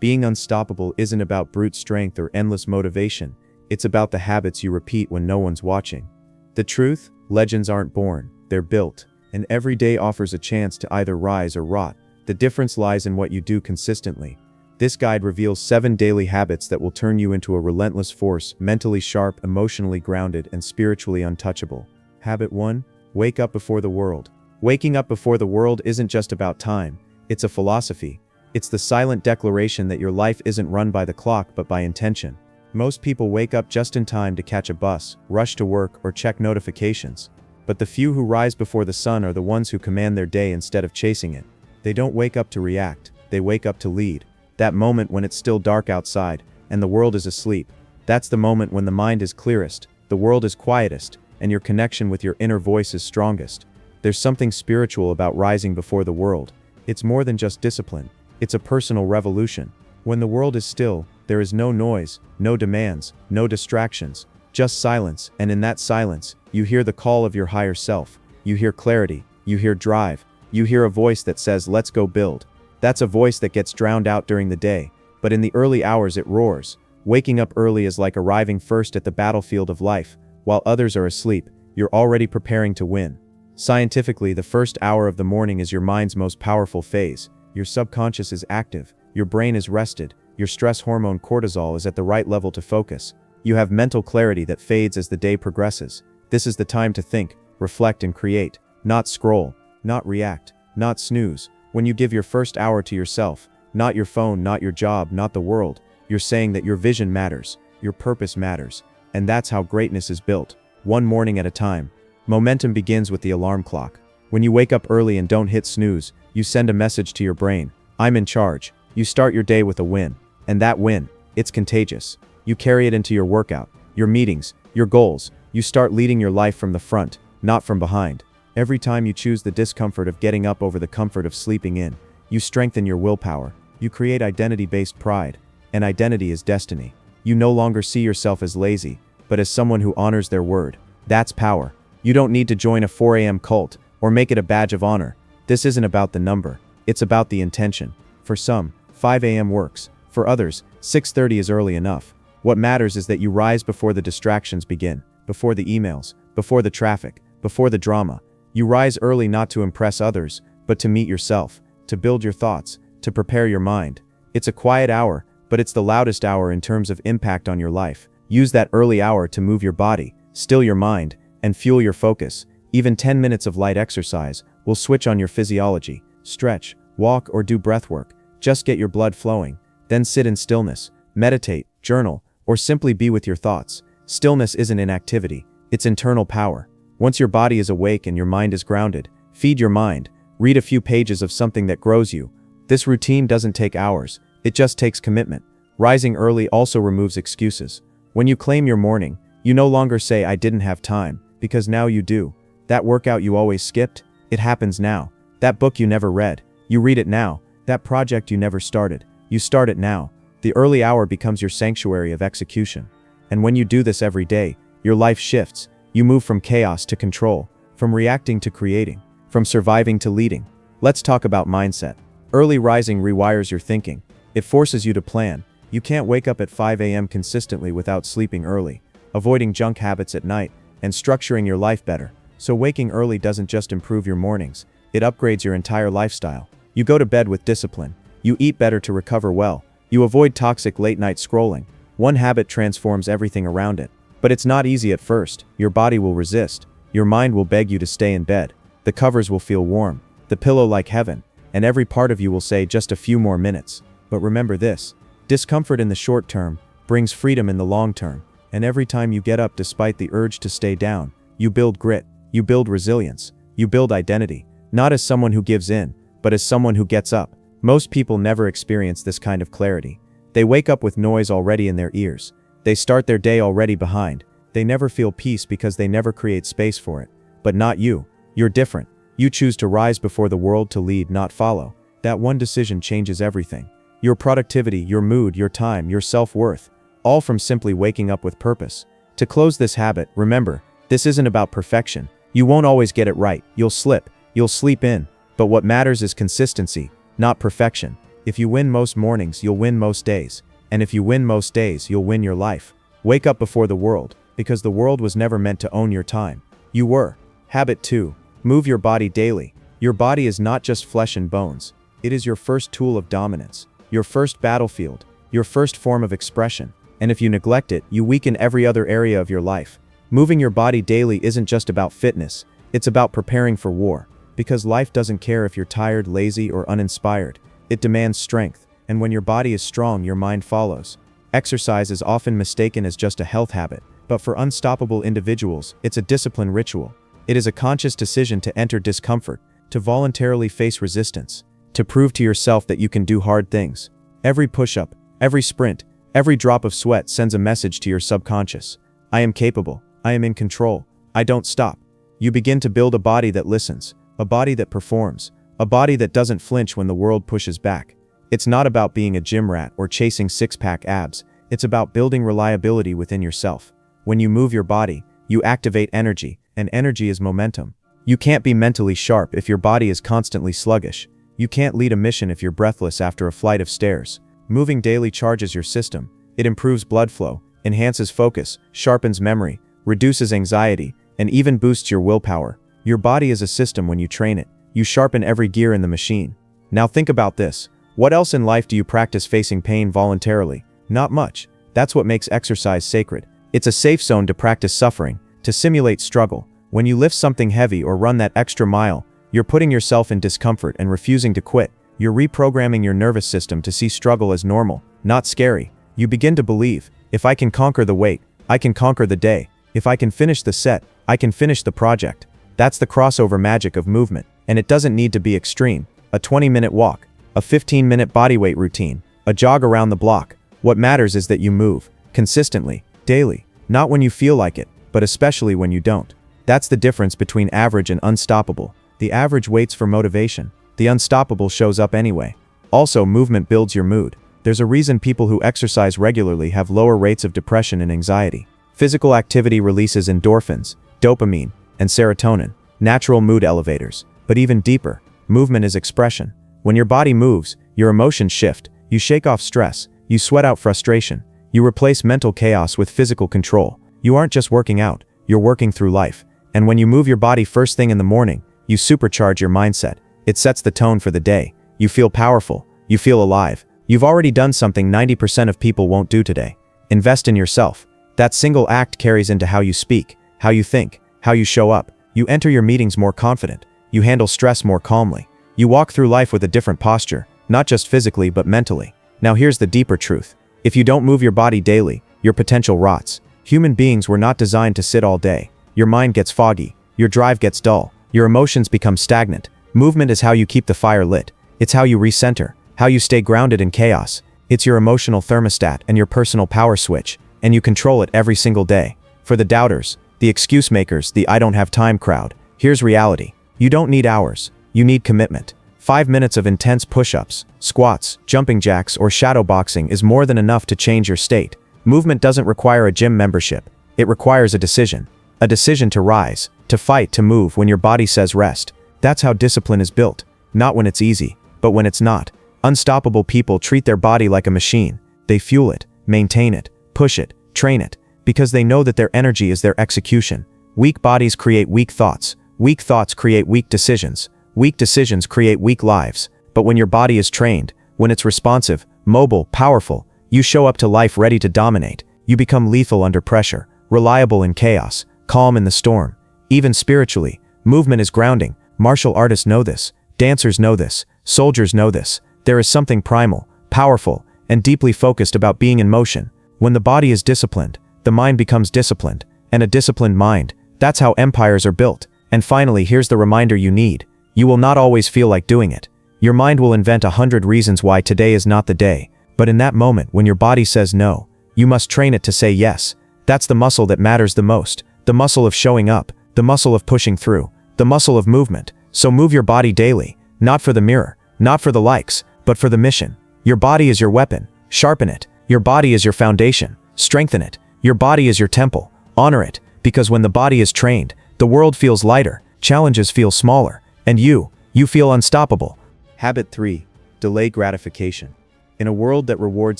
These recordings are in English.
Being unstoppable isn't about brute strength or endless motivation, it's about the habits you repeat when no one's watching. The truth? Legends aren't born, they're built, and every day offers a chance to either rise or rot. The difference lies in what you do consistently. This guide reveals 7 daily habits that will turn you into a relentless force, mentally sharp, emotionally grounded, and spiritually untouchable. Habit 1. Wake up before the world. Waking up before the world isn't just about time, it's a philosophy. It's the silent declaration that your life isn't run by the clock but by intention. Most people wake up just in time to catch a bus, rush to work, or check notifications. But the few who rise before the sun are the ones who command their day instead of chasing it. They don't wake up to react, they wake up to lead. That moment when it's still dark outside, and the world is asleep. That's the moment when the mind is clearest, the world is quietest, and your connection with your inner voice is strongest. There's something spiritual about rising before the world. It's more than just discipline, it's a personal revolution. When the world is still, there is no noise, no demands, no distractions, just silence, and in that silence, you hear the call of your higher self. You hear clarity, you hear drive, you hear a voice that says, "Let's go build." That's a voice that gets drowned out during the day, but in the early hours it roars. Waking up early is like arriving first at the battlefield of life. While others are asleep, you're already preparing to win. Scientifically, the first hour of the morning is your mind's most powerful phase. Your subconscious is active, your brain is rested, your stress hormone cortisol is at the right level to focus. You have mental clarity that fades as the day progresses. This is the time to think, reflect, and create, not scroll, not react, not snooze. When you give your first hour to yourself, not your phone, not your job, not the world, you're saying that your vision matters, your purpose matters, and that's how greatness is built, one morning at a time. Momentum begins with the alarm clock. When you wake up early and don't hit snooze, you send a message to your brain, "I'm in charge." You start your day with a win, and that win, it's contagious. You carry it into your workout, your meetings, your goals. You start leading your life from the front, not from behind. Every time you choose the discomfort of getting up over the comfort of sleeping in, you strengthen your willpower. You create identity-based pride, and identity is destiny. You no longer see yourself as lazy, but as someone who honors their word. That's power. You don't need to join a 4 a.m. cult, or make it a badge of honor. This isn't about the number, it's about the intention. For some, 5 a.m. works. For others, 6:30 is early enough. What matters is that you rise before the distractions begin, before the emails, before the traffic, before the drama. You rise early not to impress others, but to meet yourself, to build your thoughts, to prepare your mind. It's a quiet hour, but it's the loudest hour in terms of impact on your life. Use that early hour to move your body, still your mind, and fuel your focus. Even 10 minutes of light exercise will switch on your physiology. Stretch, walk, or do breath work. Just get your blood flowing. Then sit in stillness, meditate, journal, or simply be with your thoughts. Stillness isn't inactivity, it's internal power. Once your body is awake and your mind is grounded, feed your mind. Read a few pages of something that grows you. This routine doesn't take hours, it just takes commitment. Rising early also removes excuses. When you claim your morning, you no longer say, "I didn't have time," because now you do. That workout you always skipped, it happens now. That book you never read, you read it now. That project you never started, you start it now. The early hour becomes your sanctuary of execution. And when you do this every day, your life shifts. You move from chaos to control, from reacting to creating, from surviving to leading. Let's talk about mindset. Early rising rewires your thinking. It forces you to plan. You can't wake up at 5 a.m. consistently without sleeping early, avoiding junk habits at night, and structuring your life better. So waking early doesn't just improve your mornings, it upgrades your entire lifestyle. You go to bed with discipline. You eat better to recover well. You avoid toxic late-night scrolling. One habit transforms everything around it. But it's not easy at first. Your body will resist. Your mind will beg you to stay in bed. The covers will feel warm, the pillow like heaven, and every part of you will say just a few more minutes. But remember this, discomfort in the short term brings freedom in the long term. And every time you get up despite the urge to stay down, you build grit, you build resilience, you build identity, not as someone who gives in, but as someone who gets up. Most people never experience this kind of clarity. They wake up with noise already in their ears. They start their day already behind. They never feel peace because they never create space for it. But not you. You're different. You choose to rise before the world, to lead, not follow. That one decision changes everything. Your productivity, your mood, your time, your self-worth. All from simply waking up with purpose. To close this habit, remember, this isn't about perfection. You won't always get it right. You'll slip. You'll sleep in. But what matters is consistency, not perfection. If you win most mornings, you'll win most days. And if you win most days, you'll win your life. Wake up before the world, because the world was never meant to own your time. You were. Habit 2. Move your body daily. Your body is not just flesh and bones. It is your first tool of dominance, your first battlefield, your first form of expression. And if you neglect it, you weaken every other area of your life. Moving your body daily isn't just about fitness, it's about preparing for war. Because life doesn't care if you're tired, lazy, or uninspired. It demands strength, and when your body is strong, your mind follows. Exercise is often mistaken as just a health habit, but for unstoppable individuals, it's a discipline ritual. It is a conscious decision to enter discomfort, to voluntarily face resistance, to prove to yourself that you can do hard things. Every push-up, every sprint, every drop of sweat sends a message to your subconscious. I am capable. I am in control. I don't stop. You begin to build a body that listens, a body that performs, a body that doesn't flinch when the world pushes back. It's not about being a gym rat or chasing six-pack abs. It's about building reliability within yourself. When you move your body, you activate energy, and energy is momentum. You can't be mentally sharp if your body is constantly sluggish. You can't lead a mission if you're breathless after a flight of stairs. Moving daily charges your system. It improves blood flow, enhances focus, sharpens memory, reduces anxiety, and even boosts your willpower. Your body is a system when you train it. You sharpen every gear in the machine. Now think about this. What else in life do you practice facing pain voluntarily? Not much. That's what makes exercise sacred. It's a safe zone to practice suffering, to simulate struggle. When you lift something heavy or run that extra mile, you're putting yourself in discomfort and refusing to quit. You're reprogramming your nervous system to see struggle as normal, not scary. You begin to believe, if I can conquer the weight, I can conquer the day. If I can finish the set, I can finish the project. That's the crossover magic of movement, and it doesn't need to be extreme. A 20-minute walk, a 15-minute bodyweight routine, a jog around the block. What matters is that you move, consistently, daily. Not when you feel like it, but especially when you don't. That's the difference between average and unstoppable. The average waits for motivation. The unstoppable shows up anyway. Also, movement builds your mood. There's a reason people who exercise regularly have lower rates of depression and anxiety. Physical activity releases endorphins, dopamine, and serotonin, natural mood elevators. But even deeper, movement is expression. When your body moves, your emotions shift. You shake off stress. You sweat out frustration. You replace mental chaos with physical control. You aren't just working out, you're working through life. And when you move your body first thing in the morning, you supercharge your mindset. It sets the tone for the day. You feel powerful. You feel alive. You've already done something 90% of people won't do today. Invest in yourself. That single act carries into how you speak, how you think, how you show up. You enter your meetings more confident. You handle stress more calmly. You walk through life with a different posture, not just physically but mentally. Now here's the deeper truth. If you don't move your body daily, your potential rots. Human beings were not designed to sit all day. Your mind gets foggy. Your drive gets dull. Your emotions become stagnant. Movement is how you keep the fire lit. It's how you recenter, how you stay grounded in chaos. It's your emotional thermostat and your personal power switch, and you control it every single day. For the doubters, the excuse makers, the I don't have time crowd, here's reality. You don't need hours. You need commitment. 5 minutes of intense push-ups, squats, jumping jacks, or shadow boxing is more than enough to change your state. Movement doesn't require a gym membership. It requires a decision. A decision to rise, to fight, to move when your body says rest. That's how discipline is built. Not when it's easy, but when it's not. Unstoppable people treat their body like a machine. They fuel it, maintain it, push it, train it, because they know that their energy is their execution. Weak bodies create weak thoughts. Weak thoughts create weak decisions. Weak decisions create weak lives. But when your body is trained, when it's responsive, mobile, powerful, you show up to life ready to dominate. You become lethal under pressure, reliable in chaos, calm in the storm. Even spiritually, movement is grounding. Martial artists know this. Dancers know this. Soldiers know this. There is something primal, powerful, and deeply focused about being in motion. When the body is disciplined, the mind becomes disciplined. And a disciplined mind, that's how empires are built. And finally, here's the reminder you need. You will not always feel like doing it. Your mind will invent 100 reasons why today is not the day. But in that moment, when your body says no, you must train it to say yes. That's the muscle that matters the most. The muscle of showing up. The muscle of pushing through. The muscle of movement. So move your body daily. Not for the mirror. Not for the likes. But for the mission. Your body is your weapon. Sharpen it. Your body is your foundation. Strengthen it. Your body is your temple. Honor it. Because when the body is trained, the world feels lighter. Challenges feel smaller. And you feel unstoppable. Habit 3. Delay gratification. In a world that rewards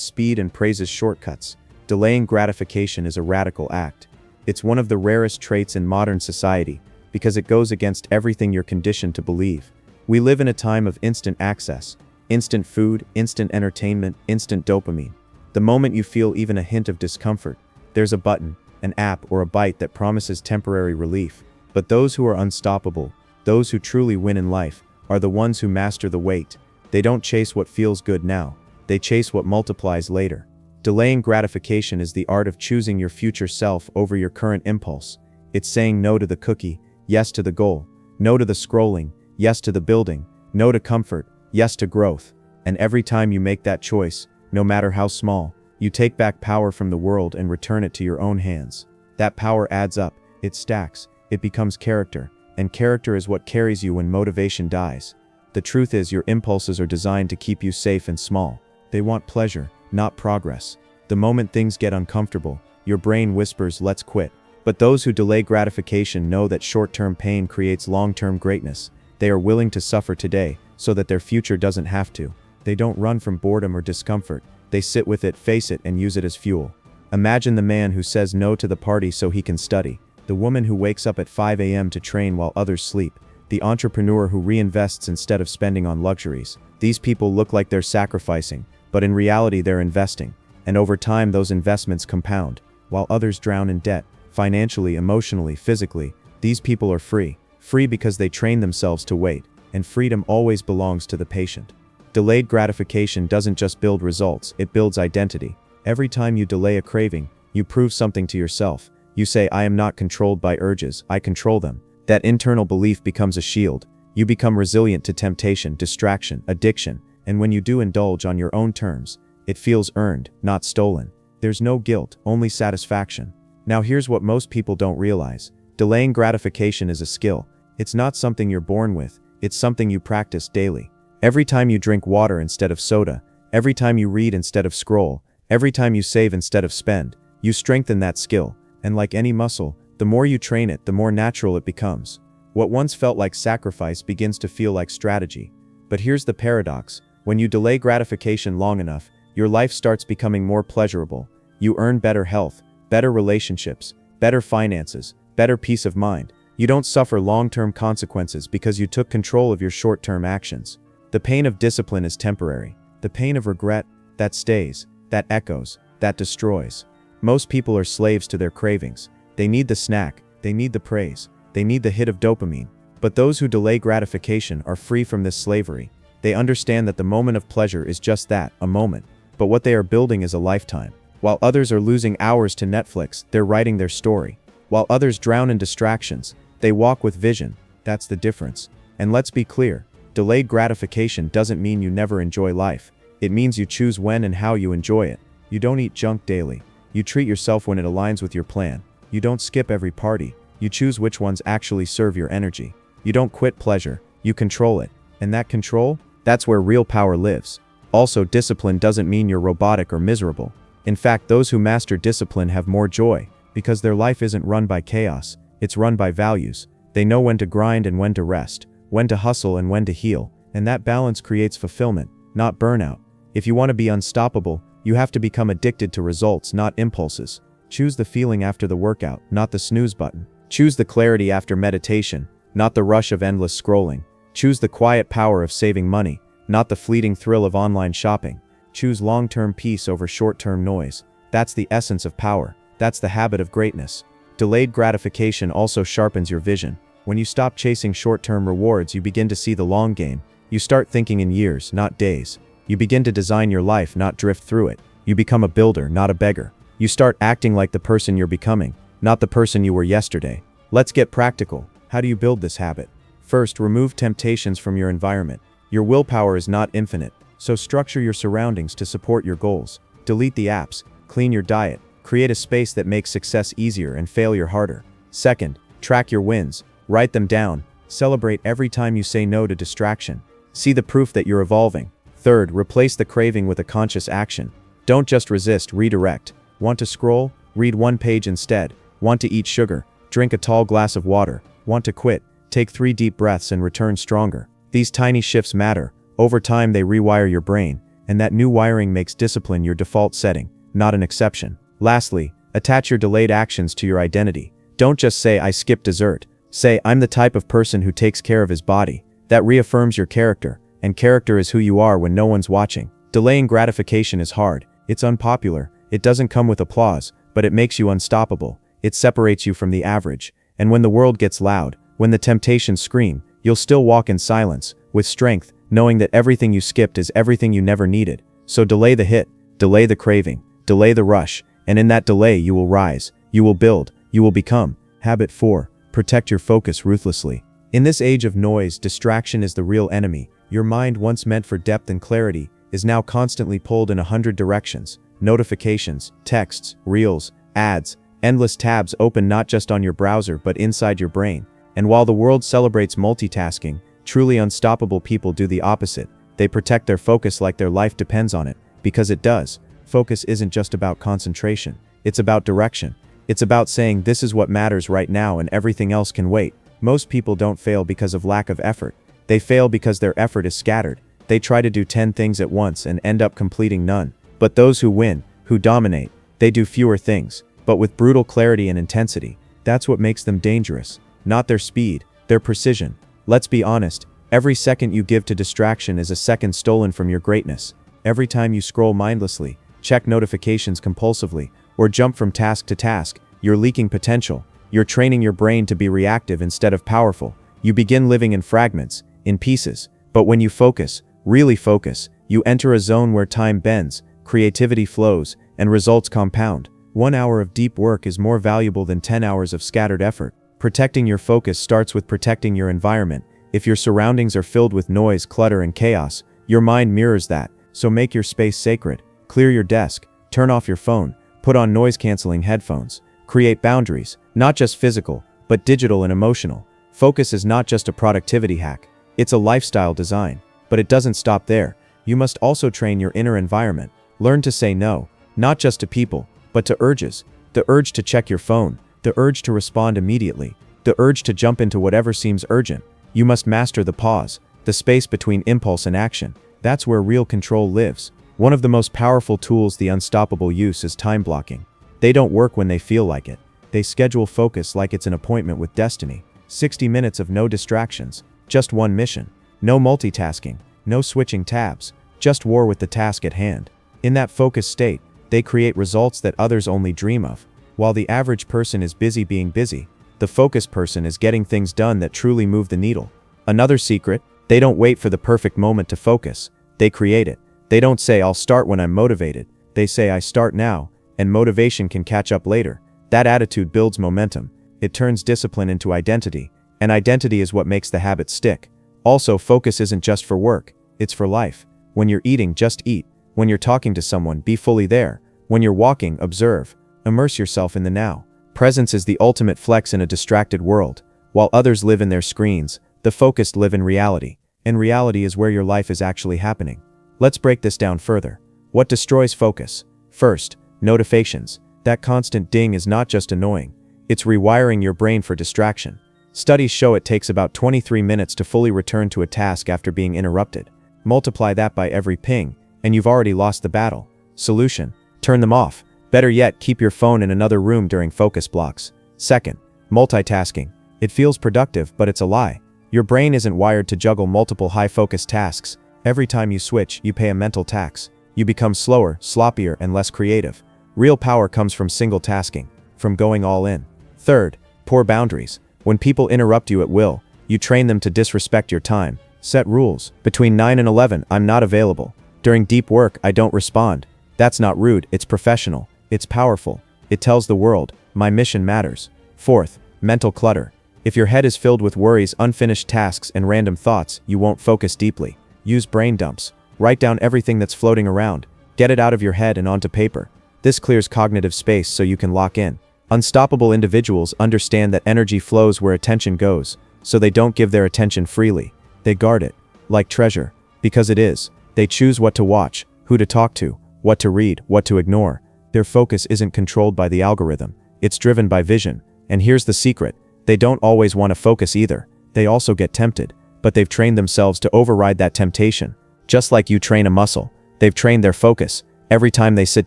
speed and praises shortcuts, delaying gratification is a radical act. It's one of the rarest traits in modern society because it goes against everything you're conditioned to believe. We live in a time of instant access, instant food, instant entertainment, instant dopamine. The moment you feel even a hint of discomfort, there's a button, an app, or a bite that promises temporary relief. But those who are unstoppable, those who truly win in life, are the ones who master the wait. They don't chase what feels good now, they chase what multiplies later. Delaying gratification is the art of choosing your future self over your current impulse. It's saying no to the cookie, yes to the goal, no to the scrolling, yes to the building, no to comfort, yes to growth. And every time you make that choice, no matter how small, you take back power from the world and return it to your own hands. That power adds up, it stacks, it becomes character, and character is what carries you when motivation dies. The truth is, your impulses are designed to keep you safe and small. They want pleasure, not progress. The moment things get uncomfortable, your brain whispers, "Let's quit." But those who delay gratification know that short-term pain creates long-term greatness. They are willing to suffer today so that their future doesn't have to. They don't run from boredom or discomfort. They sit with it, face it, and use it as fuel. Imagine the man who says no to the party so he can study, the woman who wakes up at 5 a.m. to train while others sleep, the entrepreneur who reinvests instead of spending on luxuries. These people look like they're sacrificing, but in reality they're investing. And over time those investments compound, while others drown in debt, financially, emotionally, physically. These people are free. Free because they train themselves to wait, and freedom always belongs to the patient. Delayed gratification doesn't just build results, it builds identity. Every time you delay a craving, you prove something to yourself. You say, "I am not controlled by urges, I control them." That internal belief becomes a shield. You become resilient to temptation, distraction, addiction, and when you do indulge on your own terms, it feels earned, not stolen. There's no guilt, only satisfaction. Now here's what most people don't realize. Delaying gratification is a skill. It's not something you're born with, it's something you practice daily. Every time you drink water instead of soda, every time you read instead of scroll, every time you save instead of spend, you strengthen that skill. And like any muscle, the more you train it, the more natural it becomes. What once felt like sacrifice begins to feel like strategy. But here's the paradox. When you delay gratification long enough, your life starts becoming more pleasurable. You earn better health, better relationships, better finances, better peace of mind. You don't suffer long-term consequences because you took control of your short-term actions. The pain of discipline is temporary. The pain of regret, that stays, that echoes, that destroys. Most people are slaves to their cravings. They need the snack, they need the praise, they need the hit of dopamine. But those who delay gratification are free from this slavery. They understand that the moment of pleasure is just that, a moment. But what they are building is a lifetime. While others are losing hours to Netflix, they're writing their story. While others drown in distractions, they walk with vision. That's the difference. And let's be clear, delayed gratification doesn't mean you never enjoy life. It means you choose when and how you enjoy it. You don't eat junk daily. You treat yourself when it aligns with your plan. You don't skip every party. You choose which ones actually serve your energy. You don't quit pleasure. You control it. And that control? That's where real power lives. Also, discipline doesn't mean you're robotic or miserable. In fact, those who master discipline have more joy, because their life isn't run by chaos, it's run by values. They know when to grind and when to rest, when to hustle and when to heal, and that balance creates fulfillment, not burnout. If you want to be unstoppable, you have to become addicted to results, not impulses. Choose the feeling after the workout, not the snooze button. Choose the clarity after meditation, not the rush of endless scrolling. Choose the quiet power of saving money, not the fleeting thrill of online shopping. Choose long-term peace over short-term noise. That's the essence of power. That's the habit of greatness. Delayed gratification also sharpens your vision. When you stop chasing short-term rewards, you begin to see the long game. You start thinking in years, not days. You begin to design your life, not drift through it. You become a builder, not a beggar. You start acting like the person you're becoming, not the person you were yesterday. Let's get practical. How do you build this habit? First, remove temptations from your environment. Your willpower is not infinite, so structure your surroundings to support your goals. Delete the apps, clean your diet, create a space that makes success easier and failure harder. Second, track your wins, write them down, celebrate every time you say no to distraction. See the proof that you're evolving. Third, replace the craving with a conscious action. Don't just resist, redirect. Want to scroll? Read one page instead. Want to eat sugar? Drink a tall glass of water. Want to quit? Take 3 deep breaths and return stronger. These tiny shifts matter. Over time they rewire your brain, and that new wiring makes discipline your default setting, not an exception. Lastly, attach your delayed actions to your identity. Don't just say, I skipped dessert. Say, I'm the type of person who takes care of his body. That reaffirms your character, and character is who you are when no one's watching. Delaying gratification is hard. It's unpopular. It doesn't come with applause, but it makes you unstoppable. It separates you from the average. And when the world gets loud, when the temptations scream, you'll still walk in silence, with strength, knowing that everything you skipped is everything you never needed. So delay the hit, delay the craving, delay the rush, and in that delay you will rise, you will build, you will become. Habit 4. Protect your focus ruthlessly. In this age of noise, distraction is the real enemy. Your mind, once meant for depth and clarity, is now constantly pulled in 100 directions. Notifications, texts, reels, ads, endless tabs open not just on your browser but inside your brain. And while the world celebrates multitasking, truly unstoppable people do the opposite. They protect their focus like their life depends on it, because it does. Focus isn't just about concentration. It's about direction. It's about saying this is what matters right now and everything else can wait. Most people don't fail because of lack of effort. They fail because their effort is scattered. They try to do 10 things at once and end up completing none. But those who win, who dominate, they do fewer things, but with brutal clarity and intensity. That's what makes them dangerous. Not their speed, their precision. Let's be honest, every second you give to distraction is a second stolen from your greatness. Every time you scroll mindlessly, check notifications compulsively, or jump from task to task, you're leaking potential. You're training your brain to be reactive instead of powerful. You begin living in fragments, in pieces. But when you focus, really focus, you enter a zone where time bends, creativity flows, and results compound. 1 hour of deep work is more valuable than 10 hours of scattered effort. Protecting your focus starts with protecting your environment. If your surroundings are filled with noise, clutter, and chaos, your mind mirrors that. So make your space sacred. Clear your desk, turn off your phone, put on noise-canceling headphones. Create boundaries, not just physical, but digital and emotional. Focus is not just a productivity hack. It's a lifestyle design. But it doesn't stop there. You must also train your inner environment. Learn to say no, not just to people, but to urges. The urge to check your phone, the urge to respond immediately, the urge to jump into whatever seems urgent. You must master the pause, the space between impulse and action. That's where real control lives. One of the most powerful tools the unstoppable use is time blocking. They don't work when they feel like it. They schedule focus like it's an appointment with destiny. 60 minutes of no distractions, just one mission. No multitasking, no switching tabs, just war with the task at hand. In that focused state, they create results that others only dream of. While the average person is busy being busy, the focused person is getting things done that truly move the needle. Another secret, they don't wait for the perfect moment to focus. They create it. They don't say, I'll start when I'm motivated. They say, I start now, and motivation can catch up later. That attitude builds momentum. It turns discipline into identity, and identity is what makes the habit stick. Also, focus isn't just for work, it's for life. When you're eating, just eat. When you're talking to someone, be fully there. When you're walking, observe. Immerse yourself in the now. Presence is the ultimate flex in a distracted world. While others live in their screens, the focused live in reality. And reality is where your life is actually happening. Let's break this down further. What destroys focus? First, notifications. That constant ding is not just annoying. It's rewiring your brain for distraction. Studies show it takes about 23 minutes to fully return to a task after being interrupted. Multiply that by every ping, and you've already lost the battle. Solution: turn them off. Better yet, keep your phone in another room during focus blocks. Second, multitasking. It feels productive, but it's a lie. Your brain isn't wired to juggle multiple high-focus tasks. Every time you switch, you pay a mental tax. You become slower, sloppier, and less creative. Real power comes from single tasking, from going all in. Third, poor boundaries. When people interrupt you at will, you train them to disrespect your time. Set rules. Between 9 and 11, I'm not available. During deep work, I don't respond. That's not rude, it's professional. It's powerful. It tells the world, my mission matters. Fourth, mental clutter. If your head is filled with worries, unfinished tasks, and random thoughts, you won't focus deeply. Use brain dumps. Write down everything that's floating around. Get it out of your head and onto paper. This clears cognitive space so you can lock in. Unstoppable individuals understand that energy flows where attention goes, so they don't give their attention freely. They guard it, like treasure, because it is. They choose what to watch, who to talk to, what to read, what to ignore. Their focus isn't controlled by the algorithm. It's driven by vision. And here's the secret. They don't always want to focus either. They also get tempted, but they've trained themselves to override that temptation. Just like you train a muscle, they've trained their focus. Every time they sit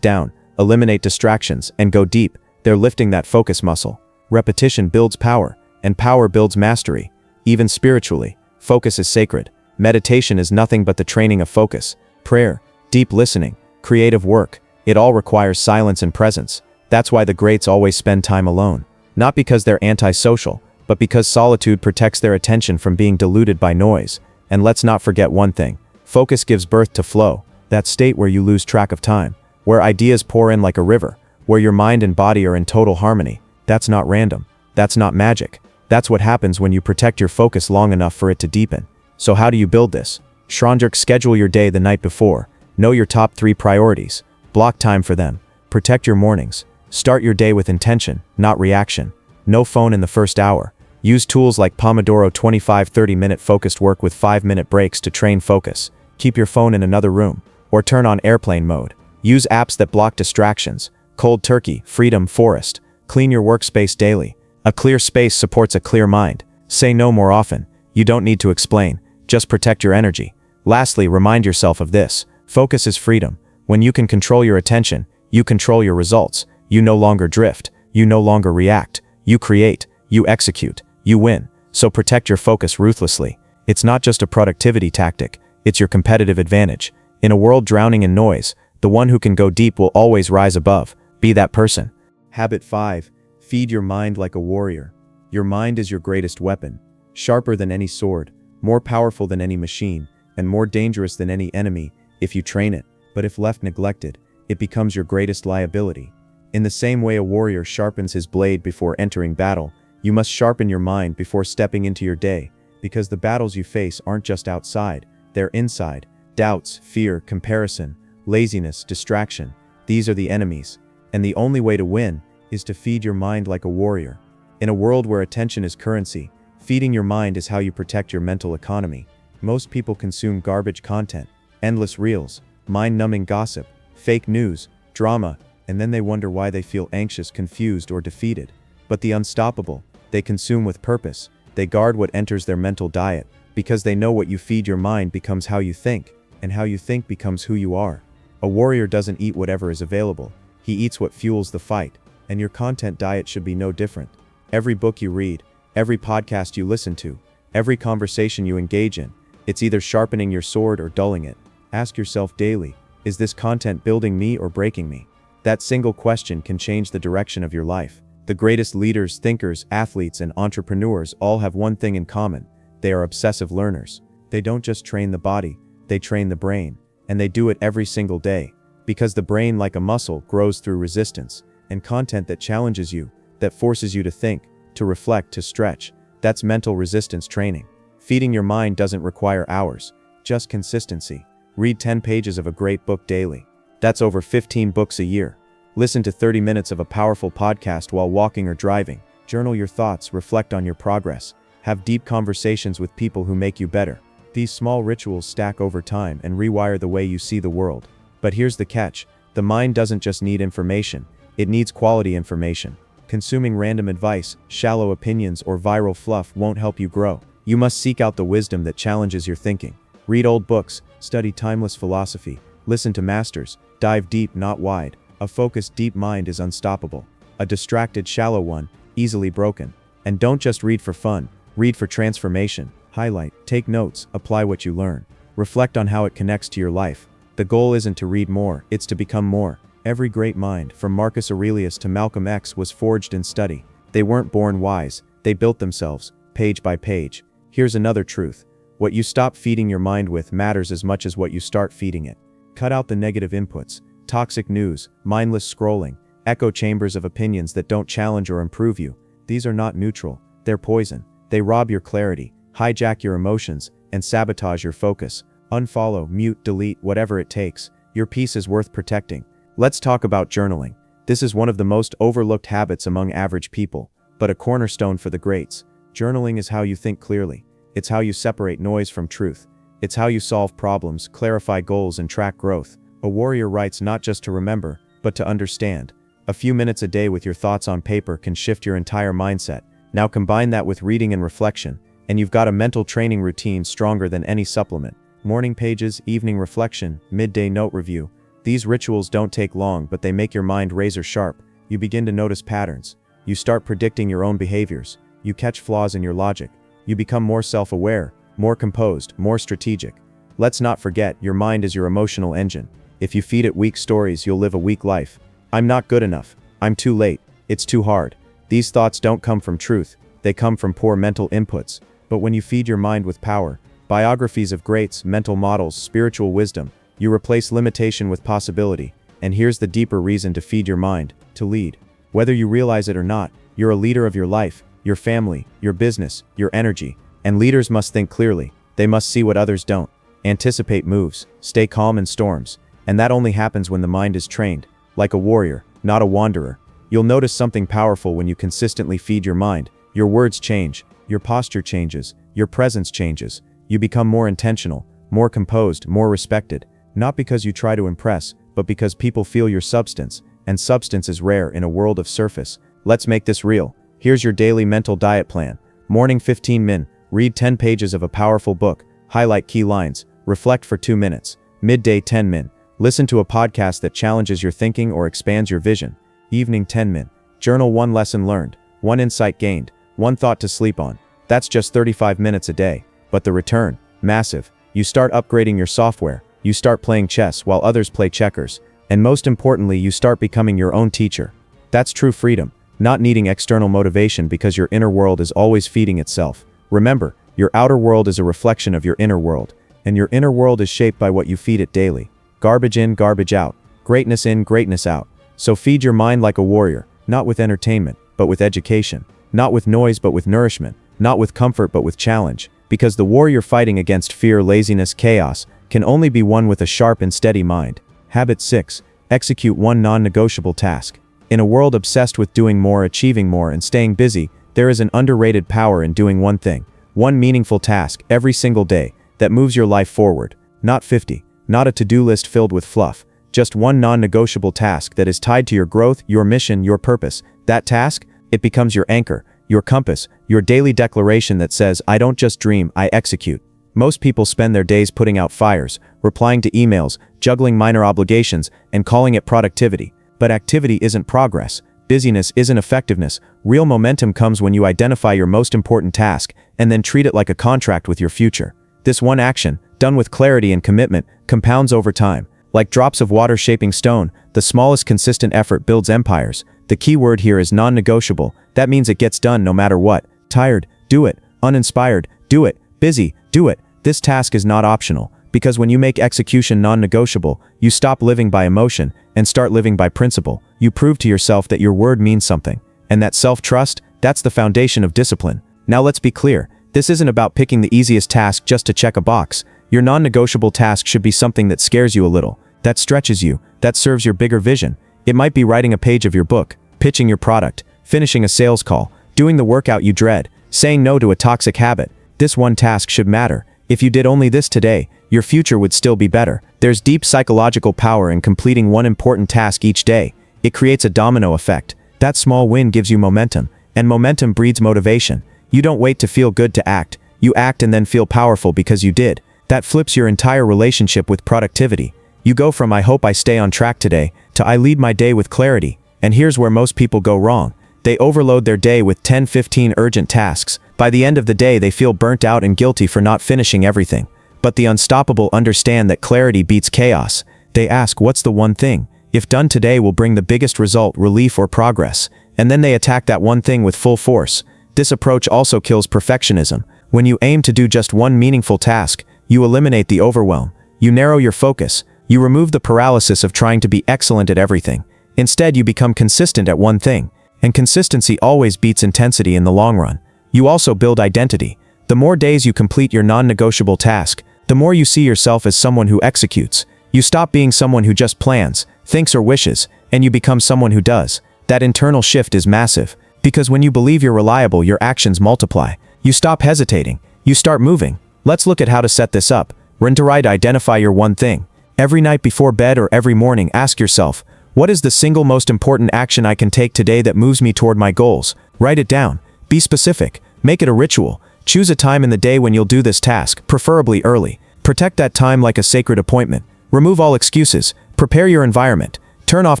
down, eliminate distractions, and go deep, they're lifting that focus muscle. Repetition builds power, and power builds mastery. Even spiritually, focus is sacred. Meditation is nothing but the training of focus. Prayer, deep listening, creative work, it all requires silence and presence. That's why the greats always spend time alone. Not because they're antisocial, but because solitude protects their attention from being diluted by noise. And let's not forget one thing. Focus gives birth to flow, that state where you lose track of time, where ideas pour in like a river, where your mind and body are in total harmony. That's not random. That's not magic. That's what happens when you protect your focus long enough for it to deepen. So how do you build this? Schedule your day the night before. Know your top 3 priorities. Block time for them. Protect your mornings. Start your day with intention, not reaction. No phone in the first hour. Use tools like Pomodoro 25-30-minute focused work with 5-minute breaks to train focus. Keep your phone in another room, or turn on airplane mode. Use apps that block distractions. Cold turkey, freedom, forest. Clean your workspace daily. A clear space supports a clear mind. Say no more often. You don't need to explain. Just protect your energy. Lastly, remind yourself of this. Focus is freedom. When you can control your attention, you control your results. You no longer drift. You no longer react. You create. You execute. You win. So protect your focus ruthlessly. It's not just a productivity tactic. It's your competitive advantage. In a world drowning in noise, the one who can go deep will always rise above. Be that person. Habit 5. Feed your mind like a warrior. Your mind is your greatest weapon. Sharper than any sword, more powerful than any machine, and more dangerous than any enemy if you train it. But if left neglected, it becomes your greatest liability. In the same way a warrior sharpens his blade before entering battle, you must sharpen your mind before stepping into your day, because the battles you face aren't just outside, they're inside. Doubts, fear, comparison, laziness, distraction, these are the enemies. And the only way to win is to feed your mind like a warrior. In a world where attention is currency, feeding your mind is how you protect your mental economy. Most people consume garbage content, endless reels, mind-numbing gossip, fake news, drama, and then they wonder why they feel anxious, confused, or defeated. But the unstoppable, they consume with purpose. They guard what enters their mental diet, because they know what you feed your mind becomes how you think, and how you think becomes who you are. A warrior doesn't eat whatever is available. He eats what fuels the fight. And your content diet should be no different. Every book you read, every podcast you listen to, every conversation you engage in, it's either sharpening your sword or dulling it. Ask yourself daily, is this content building me or breaking me? That single question can change the direction of your life. The greatest leaders, thinkers, athletes, and entrepreneurs all have one thing in common. They are obsessive learners. They don't just train the body, they train the brain. And they do it every single day. Because the brain, like a muscle, grows through resistance. And content that challenges you, that forces you to think, to reflect, to stretch, that's mental resistance training. Feeding your mind doesn't require hours, just consistency. Read 10 pages of a great book daily. That's over 15 books a year. Listen to 30 minutes of a powerful podcast while walking or driving. Journal your thoughts, reflect on your progress. Have deep conversations with people who make you better. These small rituals stack over time and rewire the way you see the world. But here's the catch. The mind doesn't just need information. It needs quality information. Consuming random advice, shallow opinions, or viral fluff won't help you grow. You must seek out the wisdom that challenges your thinking. Read old books, study timeless philosophy, listen to masters, dive deep, not wide. A focused, deep mind is unstoppable. A distracted, shallow one, easily broken. And don't just read for fun, read for transformation. Highlight, take notes, apply what you learn. Reflect on how it connects to your life. The goal isn't to read more, it's to become more. Every great mind, from Marcus Aurelius to Malcolm X, was forged in study. They weren't born wise, they built themselves, page by page. Here's another truth. What you stop feeding your mind with matters as much as what you start feeding it. Cut out the negative inputs, toxic news, mindless scrolling, echo chambers of opinions that don't challenge or improve you. These are not neutral, they're poison. They rob your clarity, hijack your emotions, and sabotage your focus. Unfollow, mute, delete, whatever it takes. Your peace is worth protecting. Let's talk about journaling. This is one of the most overlooked habits among average people, but a cornerstone for the greats. Journaling is how you think clearly. It's how you separate noise from truth. It's how you solve problems, clarify goals, and track growth. A warrior writes not just to remember, but to understand. A few minutes a day with your thoughts on paper can shift your entire mindset. Now combine that with reading and reflection, and you've got a mental training routine stronger than any supplement. morning pages, evening reflection, midday note review. These rituals don't take long, but they make your mind razor sharp. You begin to notice patterns. You start predicting your own behaviors. You catch flaws in your logic. You become more self-aware, more composed, more strategic. Let's not forget, your mind is your emotional engine. If you feed it weak stories, you'll live a weak life. I'm not good enough. I'm too late. It's too hard. These thoughts don't come from truth. They come from poor mental inputs. But when you feed your mind with power, biographies of greats, mental models, spiritual wisdom, you replace limitation with possibility. And here's the deeper reason to feed your mind: to lead. Whether you realize it or not, you're a leader of your life, your family, your business, your energy. And leaders must think clearly. They must see what others don't. Anticipate moves. Stay calm in storms. And that only happens when the mind is trained. Like a warrior, not a wanderer. You'll notice something powerful when you consistently feed your mind. Your words change. Your posture changes. Your presence changes. You become more intentional, more composed, more respected. Not because you try to impress, but because people feel your substance. And substance is rare in a world of surface. Let's make this real. Here's your daily mental diet plan. Morning 15 min. Read 10 pages of a powerful book. Highlight key lines. Reflect for 2 minutes. Midday 10 min. Listen to a podcast that challenges your thinking or expands your vision. Evening 10 min. Journal 1 lesson learned, 1 insight gained, 1 thought to sleep on. That's just 35 minutes a day. But the return, massive. You start upgrading your software. You start playing chess while others play checkers. And most importantly, you start becoming your own teacher. That's true freedom, not needing external motivation because your inner world is always feeding itself. Remember, your outer world is a reflection of your inner world. And your inner world is shaped by what you feed it daily. Garbage in, garbage out. Greatness in, greatness out. So feed your mind like a warrior, not with entertainment, but with education. Not with noise, but with nourishment. Not with comfort, but with challenge. Because the war you're fighting against, fear, laziness, chaos, can only be won with a sharp and steady mind. Habit 6. Execute 1 non-negotiable task. In a world obsessed with doing more, achieving more, and staying busy, there is an underrated power in doing one thing. One meaningful task every single day that moves your life forward. Not 50. Not a to-do list filled with fluff. Just one non-negotiable task that is tied to your growth, your mission, your purpose. That task, it becomes your anchor, your compass, your daily declaration that says, I don't just dream, I execute. Most people spend their days putting out fires, replying to emails, juggling minor obligations, and calling it productivity. But activity isn't progress. Busyness isn't effectiveness. Real momentum comes when you identify your most important task and then treat it like a contract with your future. This one action, done with clarity and commitment, compounds over time. Like drops of water shaping stone, the smallest consistent effort builds empires. The key word here is non-negotiable. That means it gets done no matter what. Tired? Do it. Uninspired? Do it. Busy? Do it. This task is not optional, because when you make execution non-negotiable, you stop living by emotion and start living by principle. You prove to yourself that your word means something. And that self-trust, that's the foundation of discipline. Now let's be clear. This isn't about picking the easiest task just to check a box. Your non-negotiable task should be something that scares you a little, that stretches you, that serves your bigger vision. It might be writing a page of your book, pitching your product, finishing a sales call, doing the workout you dread, saying no to a toxic habit. This one task should matter. If you did only this today, your future would still be better. There's deep psychological power in completing one important task each day. It creates a domino effect. That small win gives you momentum, and momentum breeds motivation. You don't wait to feel good to act. You act and then feel powerful because you did. That flips your entire relationship with productivity. You go from I hope I stay on track today to I lead my day with clarity. And here's where most people go wrong. They overload their day with 10-15 urgent tasks. By the end of the day, they feel burnt out and guilty for not finishing everything. But the unstoppable understand that clarity beats chaos. They ask, what's the one thing, if done today, will bring the biggest result, relief, or progress? And then they attack that one thing with full force. This approach also kills perfectionism. When you aim to do just one meaningful task, you eliminate the overwhelm. You narrow your focus. You remove the paralysis of trying to be excellent at everything. Instead, you become consistent at one thing. And consistency always beats intensity in the long run. You also build identity. The more days you complete your non-negotiable task, the more you see yourself as someone who executes. You stop being someone who just plans, thinks, or wishes, and you become someone who does. That internal shift is massive. Because when you believe you're reliable, your actions multiply. You stop hesitating. You start moving. Let's look at how to set this up. Identify your one thing. Every night before bed or every morning, ask yourself, what is the single most important action I can take today that moves me toward my goals? Write it down. Be specific. Make it a ritual. Choose a time in the day when you'll do this task, preferably early. Protect that time like a sacred appointment. Remove all excuses. Prepare your environment. Turn off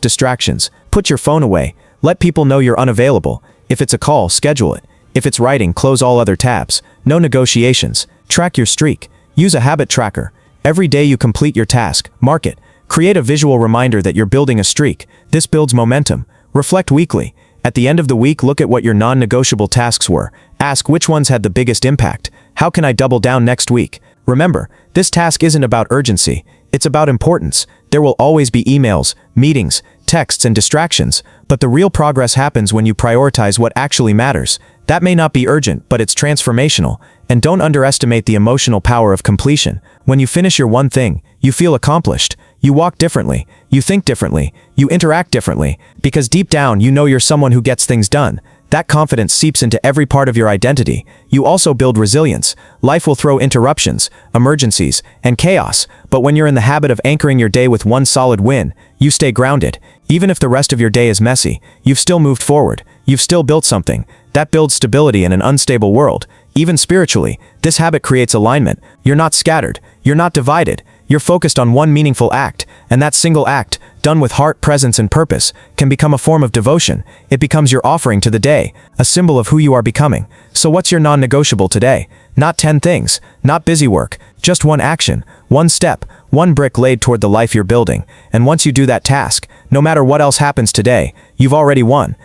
distractions. Put your phone away. Let people know you're unavailable. If it's a call, schedule it. If it's writing, close all other tabs. No negotiations. Track your streak. Use a habit tracker. Every day you complete your task, mark it. Create a visual reminder that you're building a streak. This builds momentum. Reflect weekly. At the end of the week, look at what your non-negotiable tasks were. Ask which ones had the biggest impact. How can I double down next week? Remember, this task isn't about urgency. It's about importance. There will always be emails, meetings, texts, and distractions, but the real progress happens when you prioritize what actually matters. That may not be urgent, but it's transformational. And don't underestimate the emotional power of completion. When you finish your one thing, you feel accomplished. You walk differently. You think differently. You interact differently. Because deep down, you know you're someone who gets things done. That confidence seeps into every part of your identity. You also build resilience. Life will throw interruptions, emergencies, and chaos, but when you're in the habit of anchoring your day with one solid win, you stay grounded. Even if the rest of your day is messy, you've still moved forward. You've still built something. That builds stability in an unstable world. Even spiritually, this habit creates alignment. You're not scattered. You're not divided. You're focused on one meaningful act, and that single act, done with heart, presence, and purpose, can become a form of devotion. It becomes your offering to the day, a symbol of who you are becoming. So what's your non-negotiable today? Not 10 things, not busy work, just one action, one step, one brick laid toward the life you're building. And once you do that task, no matter what else happens today, you've already won.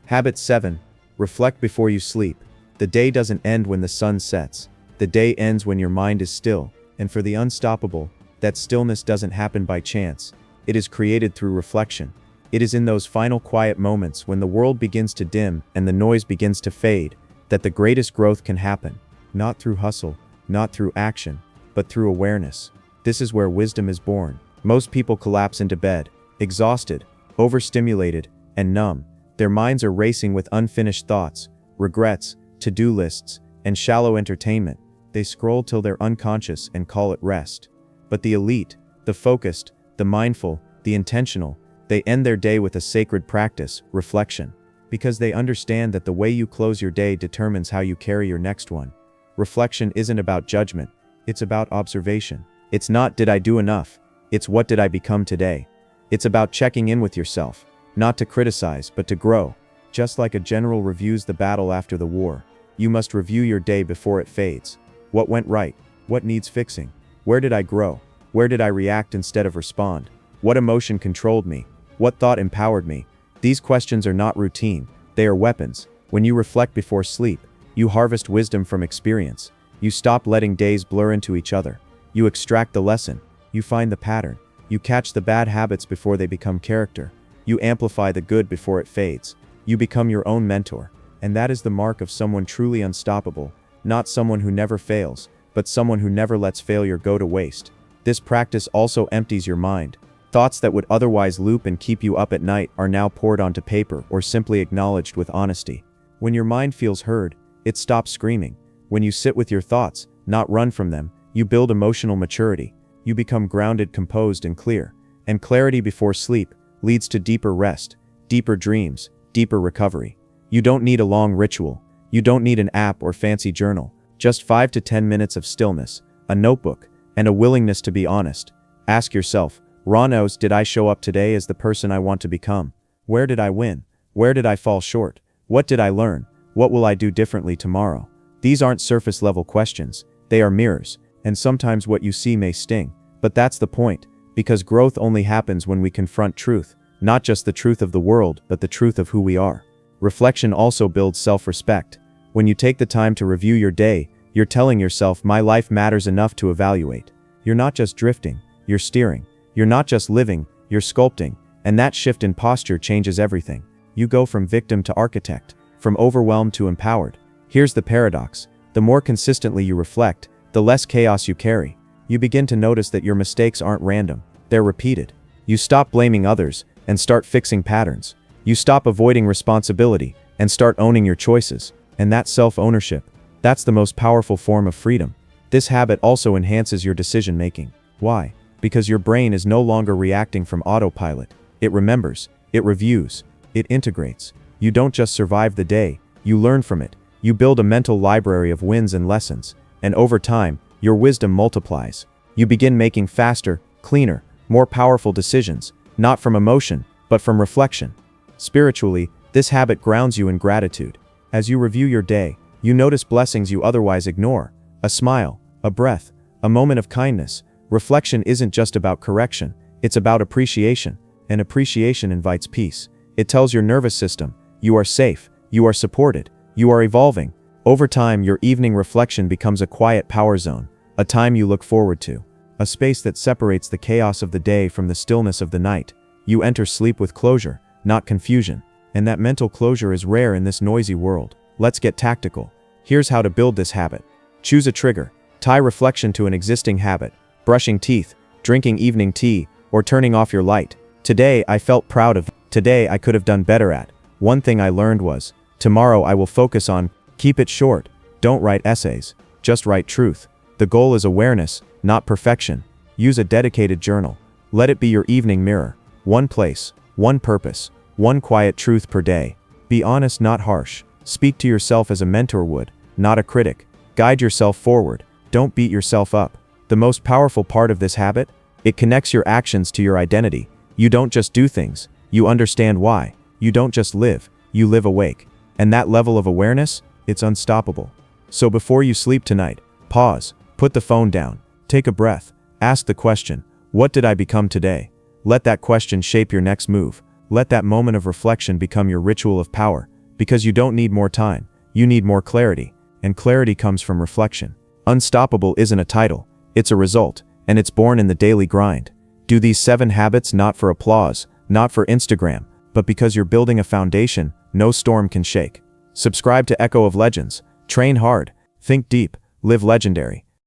Habit 7. Reflect before you sleep. The day doesn't end when the sun sets. The day ends when your mind is still. And for the unstoppable, that stillness doesn't happen by chance. It is created through reflection. It is in those final quiet moments when the world begins to dim and the noise begins to fade that the greatest growth can happen. Not through hustle, not through action, but through awareness. This is where wisdom is born. Most people collapse into bed, exhausted, overstimulated, and numb. Their minds are racing with unfinished thoughts, regrets, to-do lists, and shallow entertainment. They scroll till they're unconscious and call it rest. But the elite, the focused, the mindful, the intentional, they end their day with a sacred practice, reflection. Because they understand that the way you close your day determines how you carry your next one. Reflection isn't about judgment, it's about observation. It's not did I do enough, it's what did I become today. It's about checking in with yourself, not to criticize but to grow. Just like a general reviews the battle after the war, you must review your day before it fades. What went right? What needs fixing? Where did I grow? Where did I react instead of respond? What emotion controlled me? What thought empowered me? These questions are not routine, they are weapons. When you reflect before sleep, you harvest wisdom from experience. You stop letting days blur into each other. You extract the lesson. You find the pattern. You catch the bad habits before they become character. You amplify the good before it fades. You become your own mentor. And that is the mark of someone truly unstoppable, not someone who never fails, but someone who never lets failure go to waste. This practice also empties your mind. Thoughts that would otherwise loop and keep you up at night are now poured onto paper or simply acknowledged with honesty. When your mind feels heard, it stops screaming. When you sit with your thoughts, not run from them, you build emotional maturity. You become grounded, composed, and clear. And clarity before sleep leads to deeper rest, deeper dreams, deeper recovery. You don't need a long ritual. You don't need an app or fancy journal. Just 5 to 10 minutes of stillness, a notebook, and a willingness to be honest. Ask yourself, Ranos, did I show up today as the person I want to become? Where did I win? Where did I fall short? What did I learn? What will I do differently tomorrow? These aren't surface-level questions. They are mirrors, and sometimes what you see may sting. But that's the point, because growth only happens when we confront truth, not just the truth of the world, but the truth of who we are. Reflection also builds self-respect. When you take the time to review your day, you're telling yourself, my life matters enough to evaluate. You're not just drifting, you're steering. You're not just living, you're sculpting. And that shift in posture changes everything. You go from victim to architect, from overwhelmed to empowered. Here's the paradox. The more consistently you reflect, the less chaos you carry. You begin to notice that your mistakes aren't random, they're repeated. You stop blaming others and start fixing patterns. You stop avoiding responsibility and start owning your choices. And that self-ownership, that's the most powerful form of freedom. This habit also enhances your decision-making. Why? Because your brain is no longer reacting from autopilot. It remembers, it reviews, it integrates. You don't just survive the day, you learn from it. You build a mental library of wins and lessons. And over time, your wisdom multiplies. You begin making faster, cleaner, more powerful decisions, not from emotion, but from reflection. Spiritually, this habit grounds you in gratitude. As you review your day, you notice blessings you otherwise ignore. A smile, a breath, a moment of kindness. Reflection isn't just about correction, it's about appreciation, and appreciation invites peace. It tells your nervous system, you are safe, you are supported, you are evolving. Over time, your evening reflection becomes a quiet power zone, a time you look forward to, a space that separates the chaos of the day from the stillness of the night. You enter sleep with closure, not confusion, and that mental closure is rare in this noisy world. Let's get tactical. Here's how to build this habit. Choose a trigger. Tie reflection to an existing habit, brushing teeth, drinking evening tea, or turning off your light. Today I felt proud of. Today I could have done better at. One thing I learned was, tomorrow I will focus on. Keep it short. Don't write essays. Just write truth. The goal is awareness, not perfection. Use a dedicated journal. Let it be your evening mirror. One place, one purpose, one quiet truth per day. Be honest, not harsh. Speak to yourself as a mentor would, not a critic. Guide yourself forward. Don't beat yourself up. The most powerful part of this habit? It connects your actions to your identity. You don't just do things, you understand why. You don't just live, you live awake. And that level of awareness? It's unstoppable. So before you sleep tonight, pause, put the phone down, take a breath, ask the question, what did I become today? Let that question shape your next move. Let that moment of reflection become your ritual of power, because you don't need more time, you need more clarity, and clarity comes from reflection. Unstoppable isn't a title, it's a result, and it's born in the daily grind. Do these 7 habits not for applause, not for Instagram, but because you're building a foundation no storm can shake. Subscribe to Echo of Legends. Train hard. Think deep. Live legendary.